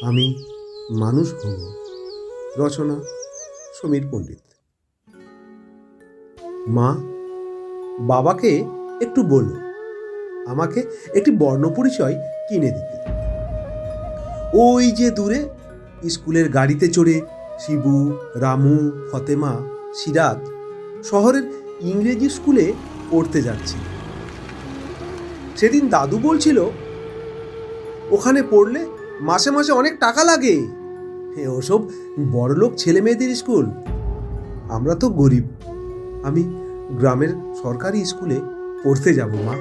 আমি মানুষ হব। রচনা সমীর পণ্ডিত। মা, বাবাকে একটু বলো আমাকে একটি বর্ণপরিচয় কিনে দিতে। ওই যে দূরে স্কুলের গাড়িতে চড়ে শিবু, রামু, ফতেমা, সিরাত শহরের ইংরেজি স্কুলে পড়তে যাচ্ছে। সেদিন দাদু বলছিল ওখানে পড়লে মাসে মাসে অনেক টাকা লাগে। ওসব বড়লোক ছেলে মেয়েদের স্কুল, আমরা তো গরিব। আমি গ্রামের সরকারি স্কুলে পড়তে যাব মা।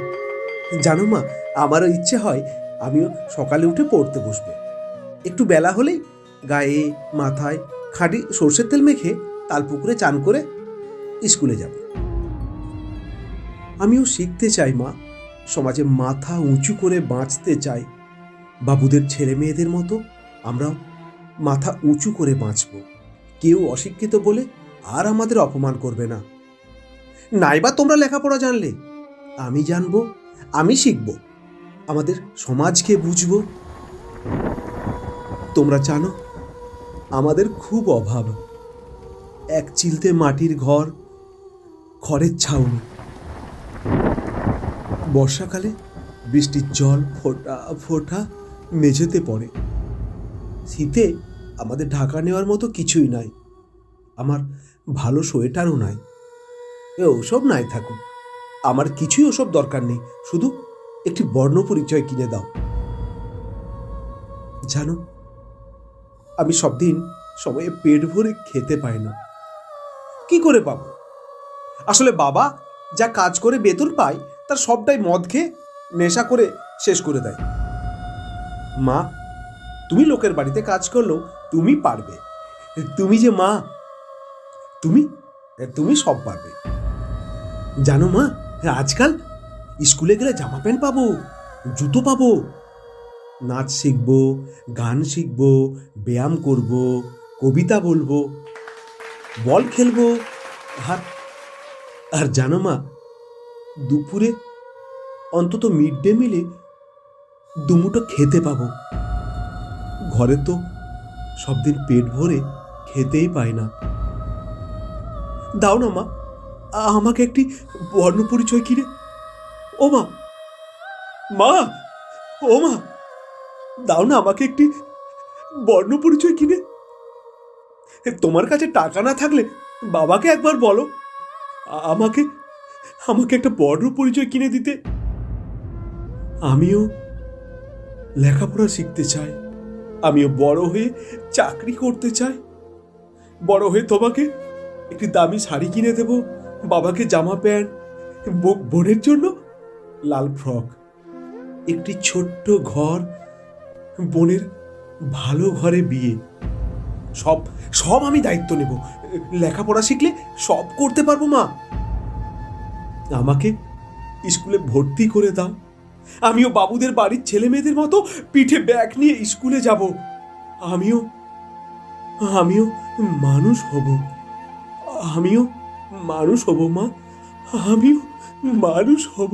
জানো মা, আমারও ইচ্ছে হয় আমিও সকালে উঠে পড়তে বসবো। একটু বেলা হলেই গায়ে মাথায় খাঁটি সর্ষের তেল মেখে তালপুকুরে চান করে স্কুলে যাব। আমিও শিখতে চাই মা, সমাজে মাথা উঁচু করে বাঁচতে চাই। বাবুদের ছেলে মেয়েদের মতো আমরাও মাথা উঁচু করে বাঁচব। কেউ অশিক্ষিত বলে আর আমাদের অপমান করবে না। নাইবা তোমরা লেখাপড়া জানলে, আমি জানবো, আমি শিখব, আমাদের সমাজকে বুঝব। তোমরা জানো আমাদের খুব অভাব। এক চিলতে মাটির ঘর, খড়ের ছাউনি। বর্ষাকালে বৃষ্টির জল ফোঁটা ফোঁটা মেঝেতে পড়ে। শীতে আমাদের ঢাকা নেওয়ার মতো কিছুই নাই। আমার ভালো সোয়েটারও নাই। ওসব নাই থাকুক, আমার কিছুই ওসব দরকার নেই, শুধু একটি বর্ণপরিচয় কিনে দাও। জানো, আমি সব দিন সময়ে পেট ভরে খেতে পাই না। কি করে পাবো? আসলে বাবা যা কাজ করে বেতন পায় তার সবটাই মদ খেয়ে নেশা করে শেষ করে দেয়। মা, তুমি লোকের বাড়িতে কাজ করলেও তুমি পারবে। তুমি যে মা, তুমি তুমি সব পারবে। জানো মা, আজকাল স্কুলে গেলে জামা প্যান্ট পাবো, জুতো পাবো, নাচ শিখবো, গান শিখবো, ব্যায়াম করব, কবিতা বলবো, বল খেলবো। আর আর জানো মা, দুপুরে অন্তত মিড ডে মিলে দুমুটো খেতে পাবো। ঘরে তো সব দিন পেট ভরে খেতেই পায় না। দাও না মা, আমাকে একটি বর্ণপরিচয় কিনে। ও মা, মা, ও মা, দাও না আমাকে একটি বর্ণপরিচয় কিনে। তোমার কাছে টাকা না থাকলে বাবাকে একবার বলো আমাকে আমাকে একটা বর্ণপরিচয় কিনে দিতে। আমিও লেখাপড়া শিখতে চাই, আমিও বড় হয়ে চাকরি করতে চাই। বড় হয়ে তোমাকে একটি দামি শাড়ি কিনে দেব, বাবাকে জামা প্যান্ট, বোনের জন্য লাল ফ্রক, একটি ছোট্ট ঘর, বোনের ভালো ঘরে বিয়ে। সব সব আমি দায়িত্ব নেব। লেখাপড়া শিখলে সব করতে পারবো মা। আমাকে স্কুলে ভর্তি করে দাও, আমিও বাবুদের বাড়ির ছেলে মেয়েদের মতো পিঠে ব্যাগ নিয়ে স্কুলে যাব। আমিও আমিও মানুষ হব। আমিও মানুষ হব মা, আমিও মানুষ হব।